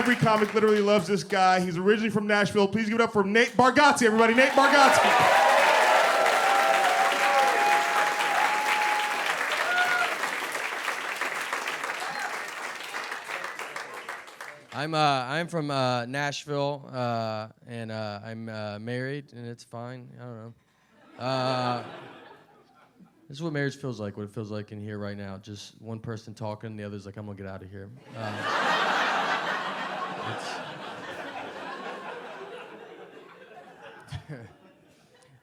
Every comic literally loves this guy. He's originally from Nashville. Please give it up for Nate Bargatze, everybody. Nate Bargatze. I'm from Nashville, and I'm married, and it's fine. I don't know. This is what marriage feels like, what it feels like in here right now. Just one person talking, the other's like, I'm gonna get out of here.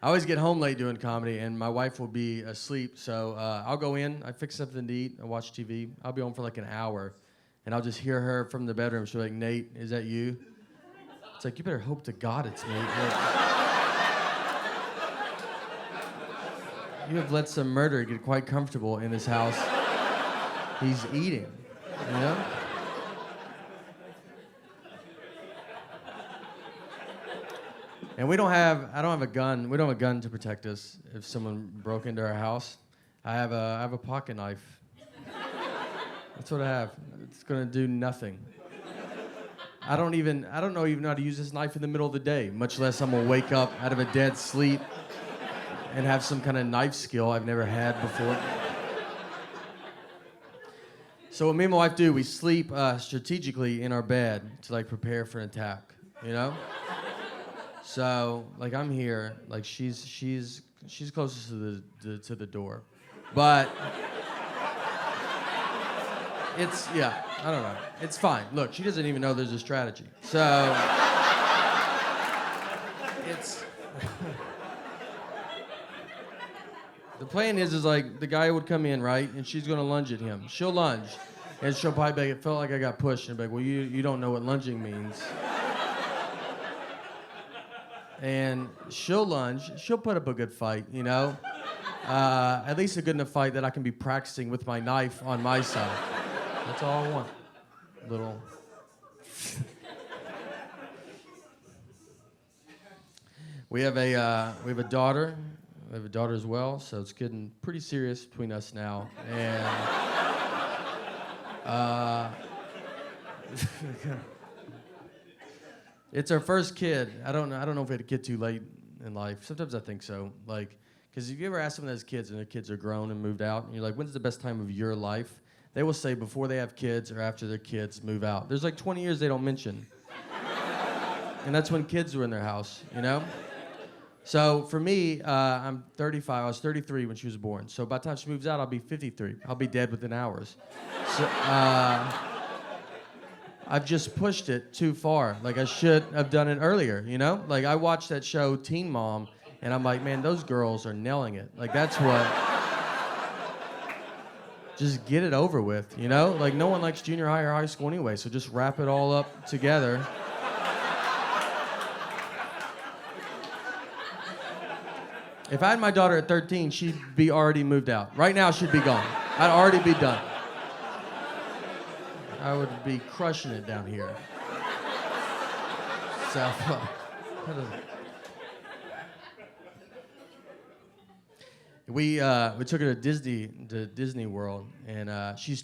I always get home late doing comedy, and my wife will be asleep, so I'll go in, I fix something to eat, I watch TV. I'll be home for like an hour, and I'll just hear her from the bedroom. She'll be like, Nate, is that you? It's like, you better hope to God it's me. You have let some murderer get quite comfortable in this house. He's eating, you know? And I don't have a gun. We don't have a gun to protect us if someone broke into our house. I have a pocket knife. That's what I have. It's gonna do nothing. I don't know even how to use this knife in the middle of the day, much less I'm gonna wake up out of a dead sleep and have some kind of knife skill I've never had before. So what me and my wife do, we sleep strategically in our bed to like prepare for an attack, you know? So like I'm here, like she's closest to the door, but I don't know. It's fine. Look, she doesn't even know there's a strategy. So it's the plan is like the guy would come in, right, and she's gonna lunge at him. She'll lunge, and she'll probably be like, it felt like I got pushed, and be like, well, you don't know what lunging means. And she'll lunge. She'll put up a good fight, you know? At least a good enough fight that I can be practicing with my knife on my side. That's all I want. Little. We have a daughter. We have a daughter as well, so it's getting pretty serious between us now. And it's our first kid. I don't know if we had a kid too late in life. Sometimes I think so. Like, because if you ever ask someone that has kids and their kids are grown and moved out, and you're like, when's the best time of your life? They will say before they have kids or after their kids move out. There's like 20 years they don't mention. And that's when kids were in their house, you know? So for me, I'm 35. I was 33 when she was born. So by the time she moves out, I'll be 53. I'll be dead within hours. So, I've just pushed it too far. Like, I should have done it earlier, you know? Like, I watched that show, Teen Mom, and I'm like, man, those girls are nailing it. Like, that's what... Just get it over with, you know? Like, no one likes junior high or high school anyway, so just wrap it all up together. If I had my daughter at 13, she'd be already moved out. Right now, she'd be gone. I'd already be done. I would be crushing it down here. So, we took her to Disney World, and she's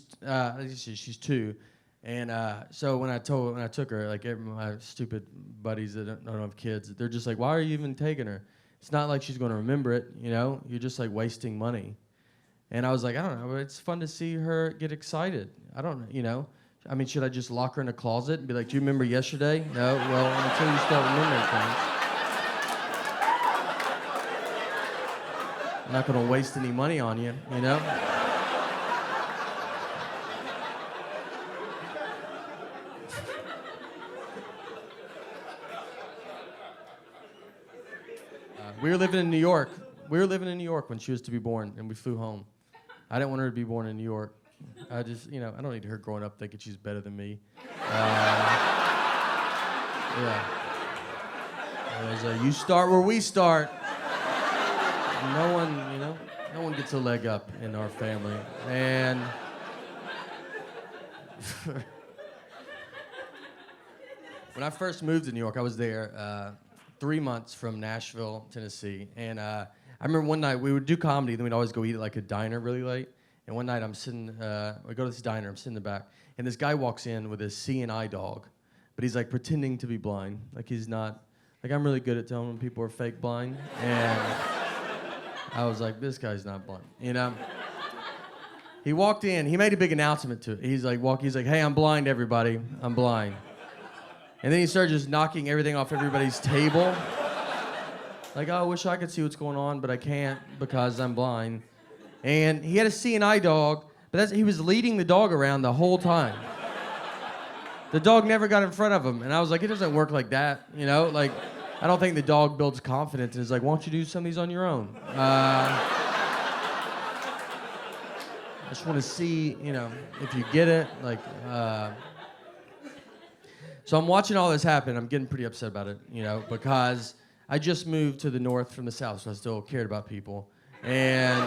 2, and so when I took her, like my stupid buddies that don't have kids, they're just like, why are you even taking her? It's not like she's going to remember it, you know. You're just like wasting money. And I was like, I don't know, but it's fun to see her get excited. I don't know, you know. I mean, should I just lock her in a closet and be like, do you remember yesterday? No? Well, until you start remembering things. I'm not going to waste any money on you, you know? We were living in New York. We were living in New York when she was to be born, and we flew home. I didn't want her to be born in New York. I just, you know, I don't need her growing up thinking she's better than me. Yeah. It was you start where we start. No one gets a leg up in our family. And when I first moved to New York, I was there 3 months from Nashville, Tennessee. And I remember one night we would do comedy, then we'd always go eat at like a diner really late. And one night we go to this diner, I'm sitting in the back, and this guy walks in with his CNI dog, but he's like pretending to be blind. Like he's not. Like I'm really good at telling when people are fake blind, and I was like, this guy's not blind, you know. He walked in. He made a big announcement to it. He's like, hey, I'm blind, everybody. I'm blind. And then he started just knocking everything off everybody's table. Like, oh, I wish I could see what's going on, but I can't because I'm blind. And he had a CNI dog, but he was leading the dog around the whole time. The dog never got in front of him. And I was like, it doesn't work like that, you know? Like, I don't think the dog builds confidence and is like, why don't you do some of these on your own? I just want to see, you know, if you get it. Like, so I'm watching all this happen. I'm getting pretty upset about it, you know, because I just moved to the north from the south, so I still cared about people. And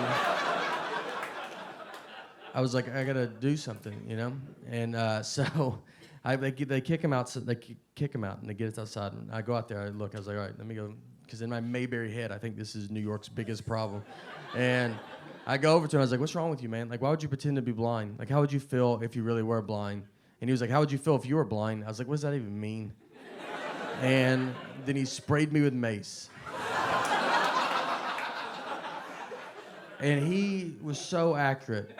I was like, I gotta do something, you know. And so they kick him out. So they kick him out, and they get us outside. And I go out there. I look. I was like, all right, let me go, because in my Mayberry head, I think this is New York's biggest problem. And I go over to him. I was like, what's wrong with you, man? Like, why would you pretend to be blind? Like, how would you feel if you really were blind? And he was like, how would you feel if you were blind? I was like, what does that even mean? And then he sprayed me with mace. And he was so accurate.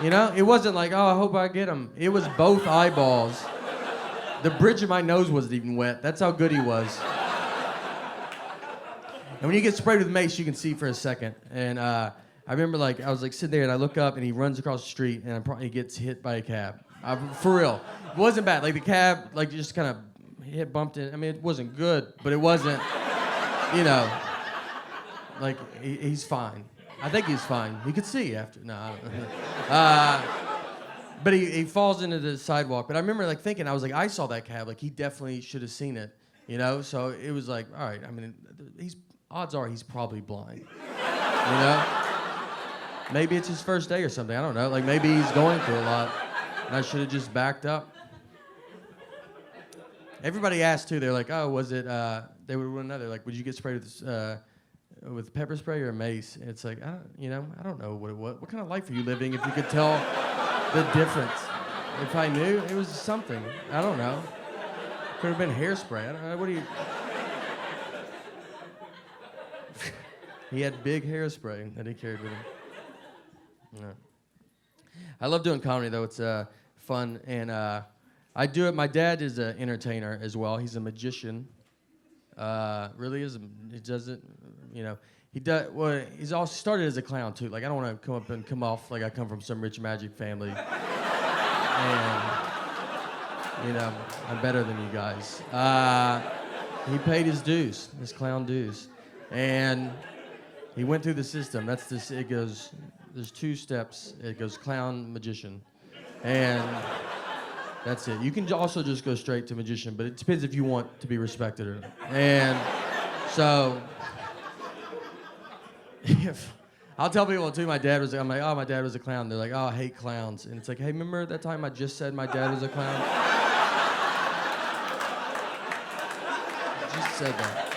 You know, it wasn't like, oh, I hope I get him. It was both eyeballs. The bridge of my nose wasn't even wet. That's how good he was. And when you get sprayed with mace, you can see for a second. And I remember, like, I was like sitting there, and I look up, and he runs across the street, and he gets hit by a cab. For real, it wasn't bad. Like the cab, like just kind of bumped in. I mean, it wasn't good, but it wasn't, you know, like he's fine. I think he's fine. He could see after. No, I don't know. But he falls into the sidewalk. But I remember like thinking, I was like, I saw that cab. Like he definitely should have seen it, you know. So it was like, all right. I mean, odds are he's probably blind, you know. Maybe it's his first day or something. I don't know. Like maybe he's going through a lot. And I should have just backed up. Everybody asked too. They're like, "Oh, was it?" They would run another. Like, would you get sprayed with pepper spray or mace? And it's like, I don't know what it was. What kind of life are you living if you could tell the difference? If I knew, it was something. I don't know. Could have been hairspray. I don't know. What do you? He had big hairspray that he carried with him. No. I love doing comedy, though. It's fun, and I do it. My dad is an entertainer as well. He's a magician. Really is. He does it, you know. He does. Well, he's also started as a clown too. Like I don't want to come off like I come from some rich magic family, and you know I'm better than you guys. He paid his dues, his clown dues, and he went through the system. That's this. It goes. There's 2 steps. It goes clown, magician, and that's it. You can also just go straight to magician, but it depends if you want to be respected or not. And so, I'll tell people too, I'm like, oh, my dad was a clown. They're like, oh, I hate clowns. And it's like, hey, remember that time I just said my dad was a clown? I just said that.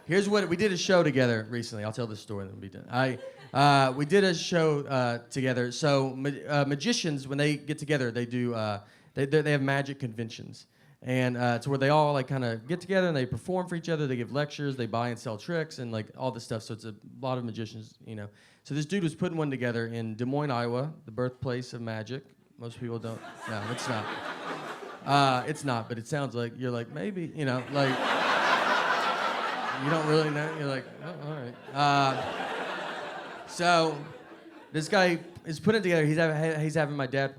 Here's what we did a show together recently. I'll tell this story and then we'll be done. We did a show together. So magicians, when they get together, they do they have magic conventions, and it's where they all like kind of get together and they perform for each other. They give lectures, they buy and sell tricks, and like all this stuff. So it's a lot of magicians, you know. So this dude was putting one together in Des Moines, Iowa, the birthplace of magic. Most people don't. No, it's not. It's not, but it sounds like you're like maybe, you know, like. You don't really know. You're like, oh, all right. So this guy is putting it together. He's having my dad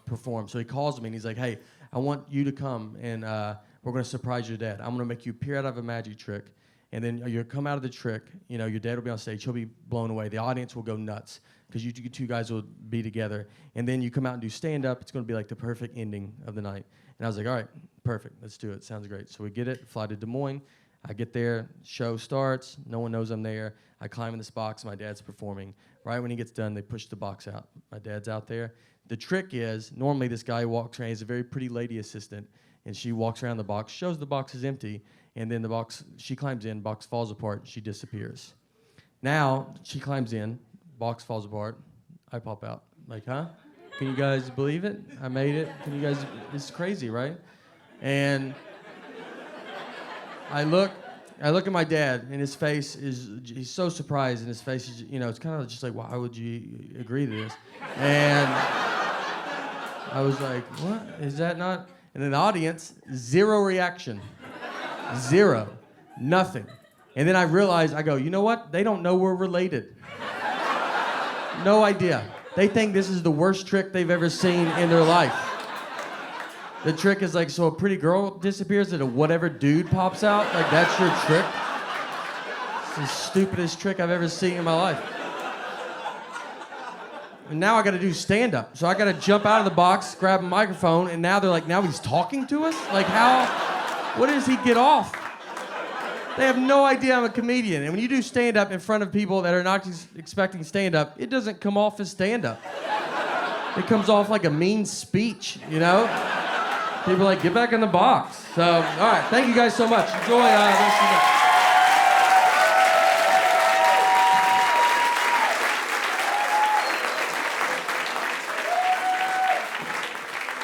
perform. So he calls me and he's like, hey, I want you to come and we're going to surprise your dad. I'm going to make you appear out of a magic trick. And then you'll come out of the trick. You know, your dad will be on stage. He'll be blown away. The audience will go nuts because you 2 guys will be together. And then you come out and do stand-up. It's going to be like the perfect ending of the night. And I was like, all right, perfect. Let's do it. Sounds great. So we get it, fly to Des Moines. I get there, show starts, no one knows I'm there. I climb in this box, my dad's performing. Right when he gets done, they push the box out. My dad's out there. The trick is, normally this guy walks around, he's a very pretty lady assistant, and she walks around the box, shows the box is empty, and then the box, she climbs in, box falls apart, she disappears. Now, she climbs in, box falls apart. I pop out. Like, huh? Can you guys believe it? I made it. Can you guys? It's crazy, right? And I look at my dad, and his face he's so surprised, and his face is, it's kind of just like, why would you agree to this? And I was like, what? Is that not? And in the audience, zero reaction. Zero. Nothing. And then I realized, I go, you know what? They don't know we're related. No idea. They think this is the worst trick they've ever seen in their life. The trick is like, so a pretty girl disappears and a whatever dude pops out? Like, that's your trick? It's the stupidest trick I've ever seen in my life. And now I gotta do stand-up. So I gotta jump out of the box, grab a microphone, and now they're like, now he's talking to us? Like, what does he get off? They have no idea I'm a comedian. And when you do stand-up in front of people that are not expecting stand-up, it doesn't come off as stand-up. It comes off like a mean speech, People are like, get back in the box. So, all right, thank you guys so much. Enjoy the rest of the night.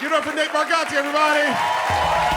Give it up for Nate Bargatze, everybody.